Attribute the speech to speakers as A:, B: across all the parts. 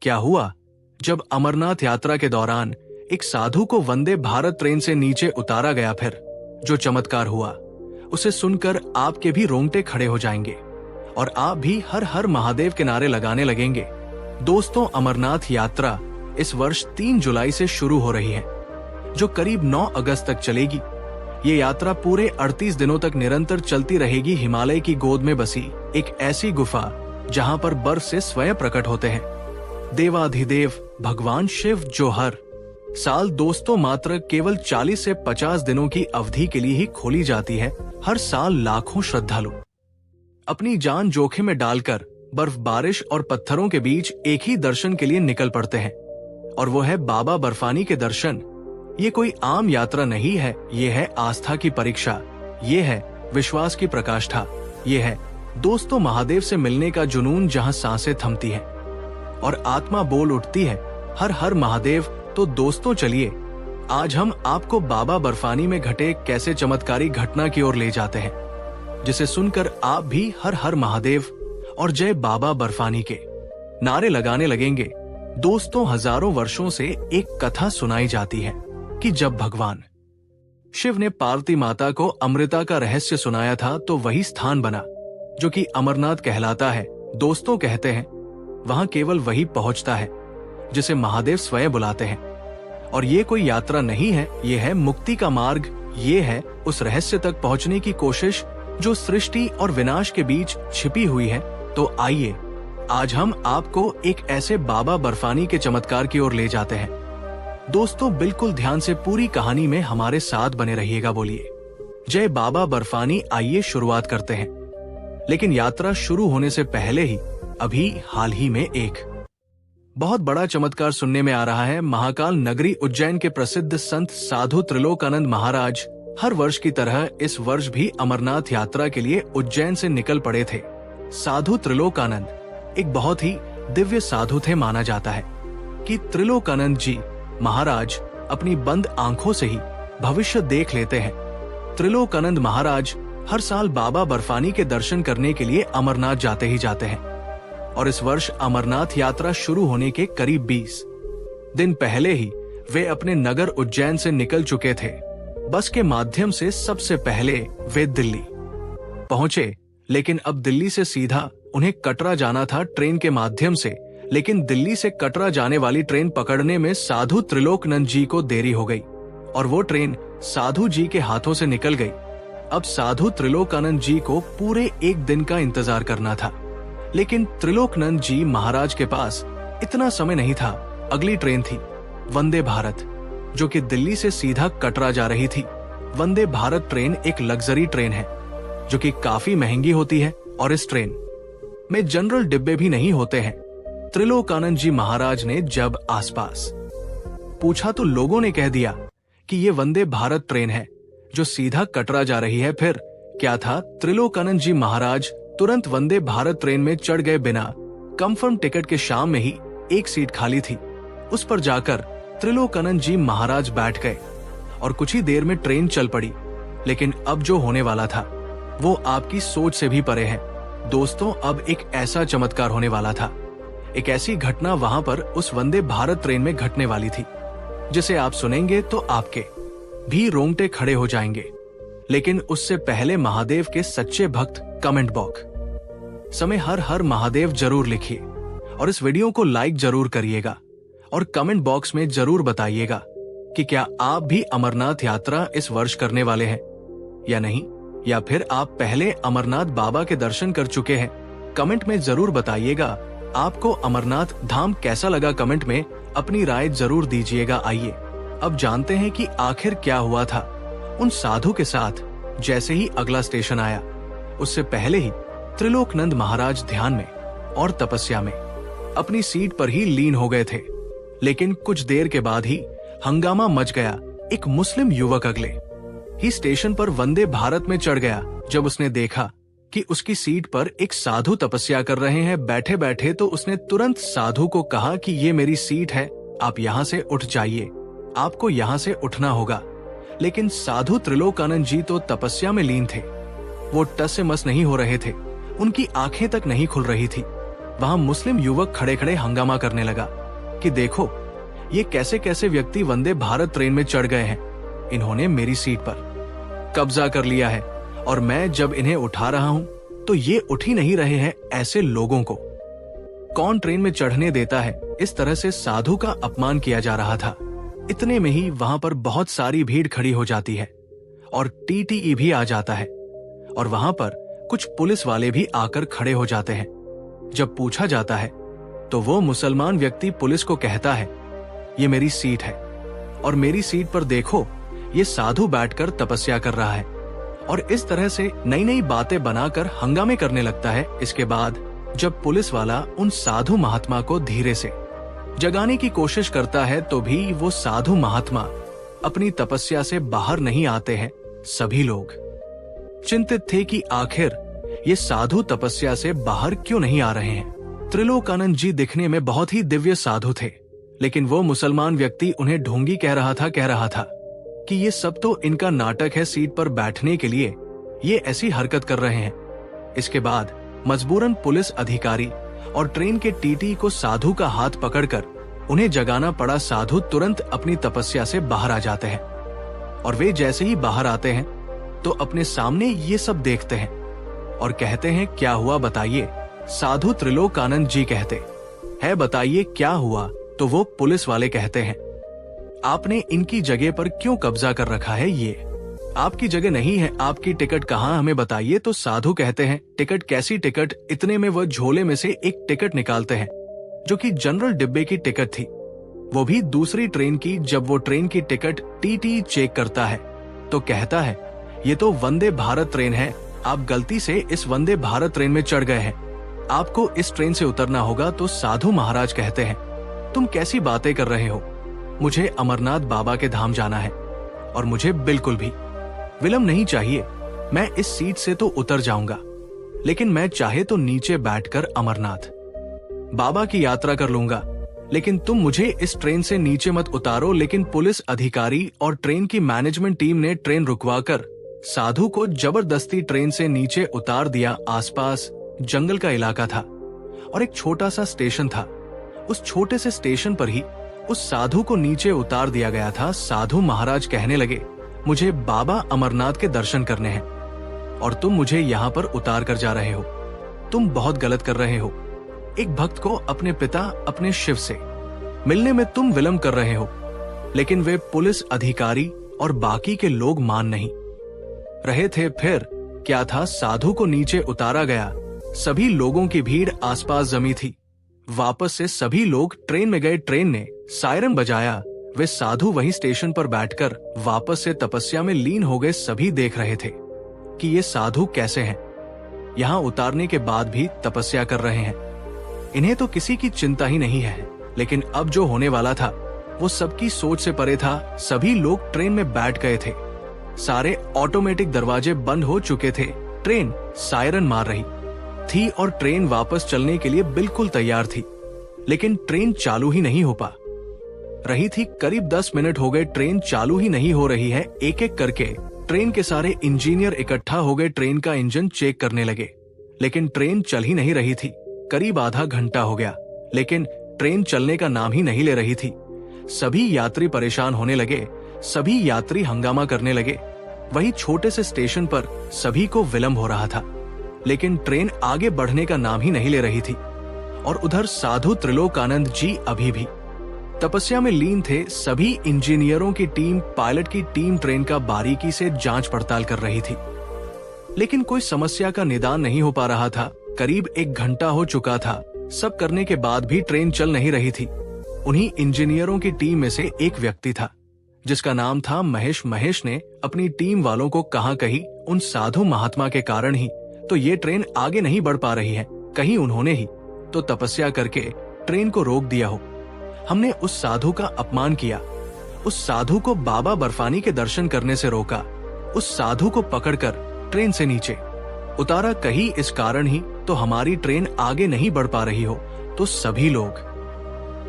A: क्या हुआ जब अमरनाथ यात्रा के दौरान एक साधु को वंदे भारत ट्रेन से नीचे उतारा गया, फिर जो चमत्कार हुआ उसे सुनकर आपके भी रोंगटे खड़े हो जाएंगे और आप भी हर हर महादेव के नारे लगाने लगेंगे। दोस्तों, अमरनाथ यात्रा इस वर्ष 3 जुलाई से शुरू हो रही है, जो करीब 9 अगस्त तक चलेगी। ये यात्रा पूरे 38 दिनों तक निरंतर चलती रहेगी हिमालय की गोद में बसी एक ऐसी गुफा जहां पर बर्फ से स्वयं प्रकट होते हैं देवाधिदेव भगवान शिव, जो हर साल दोस्तों मात्र केवल 40 से 50 दिनों की अवधि के लिए ही खोली जाती है। हर साल लाखों श्रद्धालु अपनी जान जोखिम में डालकर बर्फबारिश और पत्थरों के बीच एक ही दर्शन के लिए निकल पड़ते हैं, और वो है बाबा बर्फानी के दर्शन। ये कोई आम यात्रा नहीं है, ये है आस्था की परीक्षा, ये है विश्वास की प्रकाष्ठा, ये है दोस्तों महादेव से मिलने का जुनून, जहां सांसें थमती हैं और आत्मा बोल उठती है हर हर महादेव। तो दोस्तों चलिए आज हम आपको बाबा बर्फानी में घटे कैसे चमत्कारी घटना की ओर ले जाते हैं, जिसे सुनकर आप भी हर हर महादेव और जय बाबा बर्फानी के नारे लगाने लगेंगे। दोस्तों, हजारों वर्षों से एक कथा सुनाई जाती है कि जब भगवान शिव ने पार्वती माता को अमृता का रहस्य सुनाया था, तो वही स्थान बना जो कि अमरनाथ कहलाता है। दोस्तों कहते हैं वहां केवल वही पहुंचता है जिसे महादेव स्वयं बुलाते हैं, और ये कोई यात्रा नहीं है, ये है मुक्ति का मार्ग, ये है उस रहस्य तक पहुंचने की कोशिश जो सृष्टि और विनाश के बीच छिपी हुई है। तो आइए आज हम आपको एक ऐसे बाबा बर्फानी के चमत्कार की ओर ले जाते हैं। दोस्तों, बिल्कुल ध्यान से पूरी कहानी में हमारे साथ बने रहिएगा। बोलिए जय बाबा बर्फानी। आइए शुरुआत करते हैं, लेकिन यात्रा शुरू होने से पहले ही अभी हाल ही में एक बहुत बड़ा चमत्कार सुनने में आ रहा है। महाकाल नगरी उज्जैन के प्रसिद्ध संत साधु त्रिलोकानंद महाराज हर वर्ष की तरह इस वर्ष भी अमरनाथ यात्रा के लिए उज्जैन से निकल पड़े थे। साधु त्रिलोकानंद एक बहुत ही दिव्य साधु थे। माना जाता है कि त्रिलोकानंद जी महाराज अपनी बंद आंखों से ही भविष्य देख लेते हैं। त्रिलोकानंद महाराज हर साल बाबा बर्फानी के दर्शन करने के लिए अमरनाथ जाते ही जाते हैं, और इस वर्ष अमरनाथ यात्रा शुरू होने के करीब 20 दिन पहले ही वे अपने नगर उज्जैन से निकल चुके थे। बस के माध्यम से सबसे पहले वे दिल्ली पहुंचे, लेकिन अब दिल्ली से सीधा उन्हें कटरा जाना था ट्रेन के माध्यम से। लेकिन दिल्ली से कटरा जाने वाली ट्रेन पकड़ने में साधु त्रिलोकानंद जी को देरी हो गई और वो ट्रेन साधु जी के हाथों से निकल गई। अब साधु त्रिलोकानंद जी को पूरे एक दिन का इंतजार करना था, लेकिन त्रिलोकानंद जी महाराज के पास इतना समय नहीं था। अगली ट्रेन थी वंदे भारत, जो कि दिल्ली से सीधा कटरा जा रही थी। वंदे भारत ट्रेन एक लग्जरी ट्रेन है जो कि काफी महंगी होती है, और इस ट्रेन में जनरल डिब्बे भी नहीं होते हैं। त्रिलोकानंद जी महाराज ने जब आसपास पूछा तो लोगों ने कह दिया कि ये वंदे भारत ट्रेन है जो सीधा कटरा जा रही है। फिर क्या था, त्रिलोकानंद जी महाराज तुरंत वंदे भारत ट्रेन में चढ़ गए। बिना कंफर्म टिकट के शाम में ही एक सीट खाली थी, उस पर जाकर त्रिलोकानंद जी महाराज बैठ गए और कुछ ही देर में ट्रेन चल पड़ी। लेकिन अब जो होने वाला था वो आपकी सोच से भी परे है। दोस्तों, अब एक ऐसा चमत्कार होने वाला था, एक ऐसी घटना वहां पर उस वंदे भारत ट्रेन में घटने वाली थी जिसे आप सुनेंगे तो आपके भी रोंगटे खड़े हो जाएंगे। लेकिन उससे पहले महादेव के सच्चे भक्त कमेंट बॉक्स समय हर हर महादेव जरूर लिखिए और इस वीडियो को लाइक जरूर करिएगा, और कमेंट बॉक्स में जरूर बताइएगा कि क्या आप भी अमरनाथ यात्रा इस वर्ष करने वाले हैं या नहीं, या फिर आप पहले अमरनाथ बाबा के दर्शन कर चुके हैं। कमेंट में जरूर बताइएगा आपको अमरनाथ धाम कैसा लगा। कमेंट में अपनी राय जरूर दीजिएगा। आइए अब जानते हैं कि आखिर क्या हुआ था उन साधु के साथ जैसे ही अगला स्टेशन आया। उससे पहले ही त्रिलोकानंद महाराज ध्यान में और तपस्या में अपनी सीट पर ही लीन हो गए थे। लेकिन कुछ देर के बाद ही हंगामा मच गया। एक मुस्लिम युवक अगले ही स्टेशन पर वंदे भारत में चढ़ गया। जब उसने देखा कि उसकी सीट पर एक साधु तपस्या कर रहे हैं बैठे बैठे, तो उसने तुरंत साधु को कहा कि ये मेरी सीट है, आप यहाँ से उठ जाइए, आपको यहाँ से उठना होगा। लेकिन साधु त्रिलोकानंद जी तो तपस्या में लीन थे, वो टस से मस नहीं हो रहे थे, उनकी आंखें तक नहीं खुल रही थी। वहां मुस्लिम युवक खड़े खड़े हंगामा करने लगा कि देखो ये कैसे कैसे व्यक्ति वंदे भारत ट्रेन में चढ़ गए हैं, इन्होंने मेरी सीट पर कब्जा कर लिया है और मैं जब इन्हें उठा रहा हूं तो ये उठ ही नहीं रहे हैं। ऐसे लोगों को कौन ट्रेन में चढ़ने देता है? इस तरह से साधु का अपमान किया जा रहा था। इतने में ही वहां पर बहुत सारी भीड़ खड़ी हो जाती है और टीटीई भी आ जाता है और वहां पर कुछ पुलिस वाले भी आकर खड़े हो जाते हैं। जब पूछा जाता है तो वो मुसलमान व्यक्ति पुलिस को कहता है, ये मेरी सीट है और मेरी सीट पर देखो ये साधु बैठकर तपस्या कर रहा है, और इस तरह से नई नई बातें बनाकर हंगामे करने लगता है। इसके बाद जब पुलिस वाला उन साधु महात्मा को धीरे से जगाने की कोशिश करता है तो भी वो साधु महात्मा अपनी तपस्या से बाहर नहीं आते हैं। सभी लोग चिंतित थे कि आखिर ये साधु तपस्या से बाहर क्यों नहीं आ रहे हैं। त्रिलोकानंद जी दिखने में बहुत ही दिव्य साधु थे, लेकिन वो मुसलमान व्यक्ति उन्हें ढोंगी कह रहा था कि ये सब तो इनका नाटक है, सीट पर बैठने के लिए ये ऐसी हरकत कर रहे हैं। इसके बाद मजबूरन पुलिस अधिकारी और ट्रेन के टीटी को साधु का हाथ पकड़कर उन्हें जगाना पड़ा। साधु तुरंत अपनी तपस्या से बाहर आ जाते हैं और वे जैसे ही बाहर आते हैं तो अपने सामने ये सब देखते हैं और कहते हैं, क्या हुआ बताइए। साधु त्रिलोकानंद जी कहते हैं, बताइए क्या हुआ। तो वो पुलिस वाले कहते हैं, आपने इनकी जगह पर क्यों कब्जा कर रखा है? ये आपकी जगह नहीं है, आपकी टिकट कहाँ, हमें बताइए। तो साधु कहते हैं, टिकट कैसी टिकट? इतने में वह झोले में से एक टिकट निकालते हैं जो कि जनरल डिब्बे की टिकट थी, वो भी दूसरी ट्रेन की। जब वो ट्रेन की टिकट टीटी चेक करता है तो कहता है, ये तो वंदे भारत ट्रेन है, आप गलती से इस वंदे भारत ट्रेन में चढ़ गए हैं, आपको इस ट्रेन से उतरना होगा। तो साधु महाराज कहते हैं, तुम कैसी बातें कर रहे हो, मुझे अमरनाथ बाबा के धाम जाना है और मुझे बिल्कुल भी विलंब नहीं चाहिए। मैं इस सीट से तो उतर जाऊंगा, लेकिन मैं चाहे तो नीचे बैठकर अमरनाथ बाबा की यात्रा कर लूंगा, लेकिन तुम मुझे इस ट्रेन से नीचे मत उतारो। लेकिन पुलिस अधिकारी और ट्रेन की मैनेजमेंट टीम ने ट्रेन रुकवाकर साधु को जबरदस्ती ट्रेन से नीचे उतार दिया। आसपास जंगल का इलाका था और एक छोटा सा स्टेशन था। उस छोटे से स्टेशन पर ही उस साधु को नीचे उतार दिया गया था। साधु महाराज कहने लगे, मुझे बाबा अमरनाथ के दर्शन करने हैं और तुम मुझे यहाँ पर उतार कर जा रहे हो, तुम बहुत गलत कर रहे हो। एक भक्त को अपने पिता, अपने शिव से मिलने में तुम विलंब कर रहे हो। लेकिन वे पुलिस अधिकारी और बाकी के लोग मान नहीं रहे थे। फिर क्या था, साधु को नीचे उतारा गया, सभी लोगों की भीड़ आसपास जमी थी। वापस से सभी लोग ट्रेन में गए। ट्रेन ने सायरन बजाया, वे साधु वहीं स्टेशन पर बैठकर वापस से तपस्या में लीन हो गए। सभी देख रहे थे कि ये साधु कैसे हैं, यहाँ उतारने के बाद भी तपस्या कर रहे हैं, इन्हें तो किसी की चिंता ही नहीं है। लेकिन अब जो होने वाला था वो सबकी सोच से परे था। सभी लोग ट्रेन में बैठ गए थे, सारे ऑटोमेटिक दरवाजे बंद हो चुके थे, ट्रेन सायरन मार रही थी और ट्रेन वापस चलने के लिए बिल्कुल तैयार थी, लेकिन ट्रेन चालू ही नहीं हो पा रही थी। करीब 10 मिनट हो गए, ट्रेन चालू ही नहीं हो रही है। एक एक करके ट्रेन के सारे इंजीनियर इकट्ठा हो गए, ट्रेन का इंजन चेक करने लगे, लेकिन ट्रेन चल ही नहीं रही थी। करीब आधा घंटा हो गया, लेकिन ट्रेन चलने का नाम ही नहीं ले रही थी। सभी यात्री परेशान होने लगे, सभी यात्री हंगामा करने लगे। वही छोटे से स्टेशन पर सभी को विलंब हो रहा था, लेकिन ट्रेन आगे बढ़ने का नाम ही नहीं ले रही थी। और उधर साधु त्रिलोकानंद जी अभी भी तपस्या में लीन थे। सभी इंजीनियरों की टीम, पायलट की टीम ट्रेन का बारीकी से जांच पड़ताल कर रही थी, लेकिन कोई समस्या का निदान नहीं हो पा रहा था। करीब 1 घंटा हो चुका था, सब करने के बाद भी ट्रेन चल नहीं रही थी। उन्हीं इंजीनियरों की टीम में से एक व्यक्ति था जिसका नाम था महेश। महेश ने अपनी टीम वालों को कहा, कहीं उन साधु महात्मा के कारण ही तो ये ट्रेन आगे नहीं बढ़ पा रही है, कहीं उन्होंने ही तो तपस्या करके ट्रेन को रोक दिया हो। हमने उस साधु का अपमान किया, उस साधु को बाबा बर्फानी के दर्शन करने से रोका, उस साधु को पकड़कर ट्रेन से नीचे उतारा, कहीं इस कारण ही तो हमारी ट्रेन आगे नहीं बढ़ पा रही हो। तो सभी लोग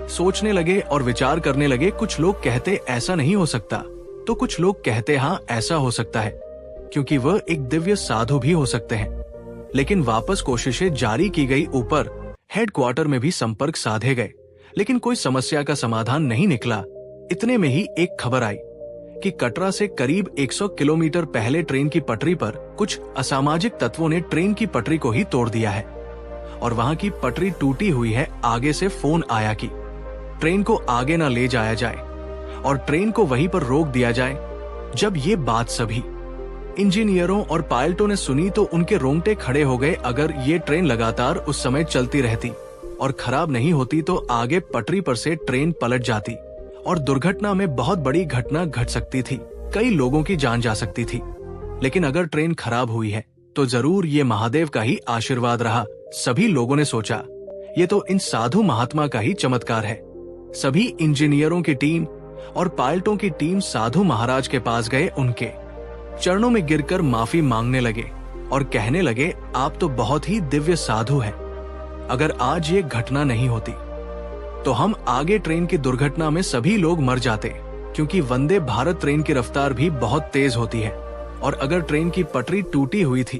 A: सोचने लगे और विचार करने लगे। कुछ लोग कहते ऐसा नहीं हो सकता, तो कुछ लोग कहते हाँ ऐसा हो सकता है, क्योंकि वह एक दिव्य साधु भी हो सकते हैं। लेकिन वापस कोशिशें जारी की गई। ऊपर हेडक्वार्टर में भी संपर्क साधे गए, लेकिन कोई समस्या का समाधान नहीं निकला। इतने में ही एक खबर आई कि कटरा से करीब 100 किलोमीटर पहले ट्रेन की पटरी पर कुछ असामाजिक तत्वों ने ट्रेन की पटरी को ही तोड़ दिया है और वहां की पटरी टूटी हुई है। आगे से फोन आया कि ट्रेन को आगे न ले जाया जाए और ट्रेन को वहीं पर रोक दिया जाए। जब ये बात सभी इंजीनियरों और पायलटों ने सुनी तो उनके रोंगटे खड़े हो गए। अगर ये ट्रेन लगातार उस समय चलती रहती और खराब नहीं होती तो आगे पटरी पर से ट्रेन पलट जाती और दुर्घटना में बहुत बड़ी घटना घट सकती थी, कई लोगों की जान जा सकती थी। लेकिन अगर ट्रेन खराब हुई है तो जरूर ये महादेव का ही आशीर्वाद रहा। सभी लोगों ने सोचा ये तो इन साधु महात्मा का ही चमत्कार है। सभी इंजीनियरों की टीम और पायलटों की टीम साधु महाराज के पास गए, उनके चरणों में गिरकर माफी मांगने लगे और कहने लगे, आप तो बहुत ही दिव्य साधु हैं। अगर आज ये घटना नहीं होती तो हम आगे ट्रेन की दुर्घटना में सभी लोग मर जाते, क्योंकि वंदे भारत ट्रेन की रफ्तार भी बहुत तेज होती है और अगर ट्रेन की पटरी टूटी हुई थी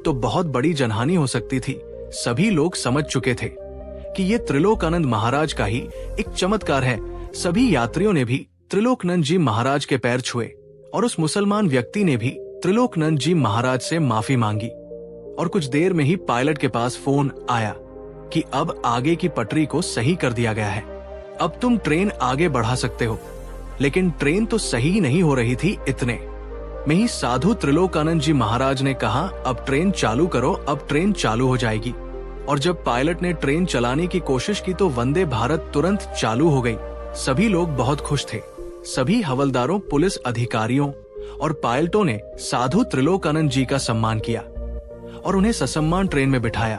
A: तो बहुत बड़ी जनहानि हो सकती थी। सभी लोग समझ चुके थे कि ये त्रिलोकानंद महाराज का ही एक चमत्कार है। सभी यात्रियों ने भी त्रिलोकानंद जी महाराज के पैर छुए और उस मुसलमान व्यक्ति ने भी त्रिलोकानंद जी महाराज से माफी मांगी और कुछ देर में ही पायलट के पास फोन आया कि अब आगे की पटरी को सही कर दिया गया है, अब तुम ट्रेन आगे बढ़ा सकते हो। लेकिन ट्रेन तो सही नहीं हो रही थी। इतने में ही साधु त्रिलोकानंद जी महाराज ने कहा, अब ट्रेन चालू करो, अब ट्रेन चालू हो जाएगी। और जब पायलट ने ट्रेन चलाने की कोशिश की तो वंदे भारत तुरंत चालू हो गई। सभी लोग बहुत खुश थे। सभी हवलदारों, पुलिस अधिकारियों और पायलटों ने साधु त्रिलोकानंद जी का सम्मान किया और उन्हें ससम्मान ट्रेन में बिठाया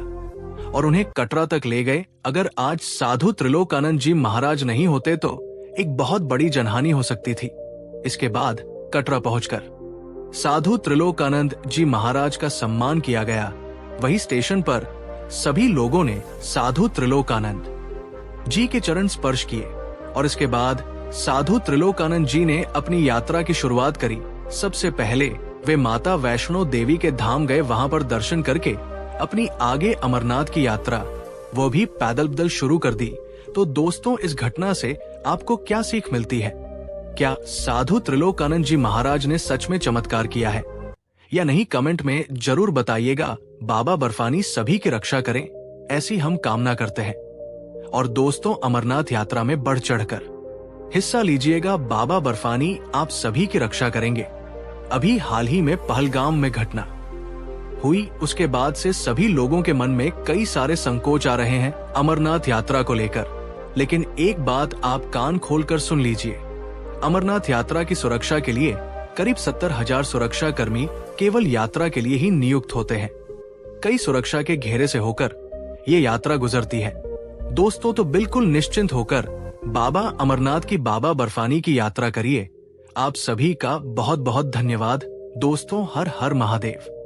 A: और उन्हें कटरा तक ले गए। अगर आज साधु त्रिलोकानंद जी महाराज नहीं होते तो एक बहुत बड़ी जनहानि हो सकती थी। इसके बाद कटरा पहुंचकर साधु त्रिलोकानंद जी महाराज का सम्मान किया गया। वही स्टेशन पर सभी लोगों ने साधु त्रिलोकानंद जी के चरण स्पर्श किए और इसके बाद साधु त्रिलोकानंद जी ने अपनी यात्रा की शुरुआत करी। सबसे पहले वे माता वैष्णो देवी के धाम गए, वहां पर दर्शन करके अपनी आगे अमरनाथ की यात्रा वो भी पैदल पैदल शुरू कर दी। तो दोस्तों, इस घटना से आपको क्या सीख मिलती है? क्या साधु त्रिलोकानंद जी महाराज ने सच में चमत्कार किया है या नहीं? कमेंट में जरूर बताइएगा। बाबा बर्फानी सभी की रक्षा करें, ऐसी हम कामना करते हैं। और दोस्तों, अमरनाथ यात्रा में बढ़ चढ़कर हिस्सा लीजिएगा। बाबा बर्फानी आप सभी की रक्षा करेंगे। अभी हाल ही में पहलगाम में घटना हुई, उसके बाद से सभी लोगों के मन में कई सारे संकोच आ रहे हैं अमरनाथ यात्रा को लेकर। लेकिन एक बात आप कान खोलकर सुन लीजिए, अमरनाथ यात्रा की सुरक्षा के लिए करीब 70,000 सुरक्षा कर्मी केवल यात्रा के लिए ही नियुक्त होते हैं। कई सुरक्षा के घेरे से होकर ये यात्रा गुजरती है। दोस्तों, तो बिल्कुल निश्चिंत होकर बाबा अमरनाथ की, बाबा बर्फानी की यात्रा करिए। आप सभी का बहुत बहुत धन्यवाद। दोस्तों, हर हर महादेव।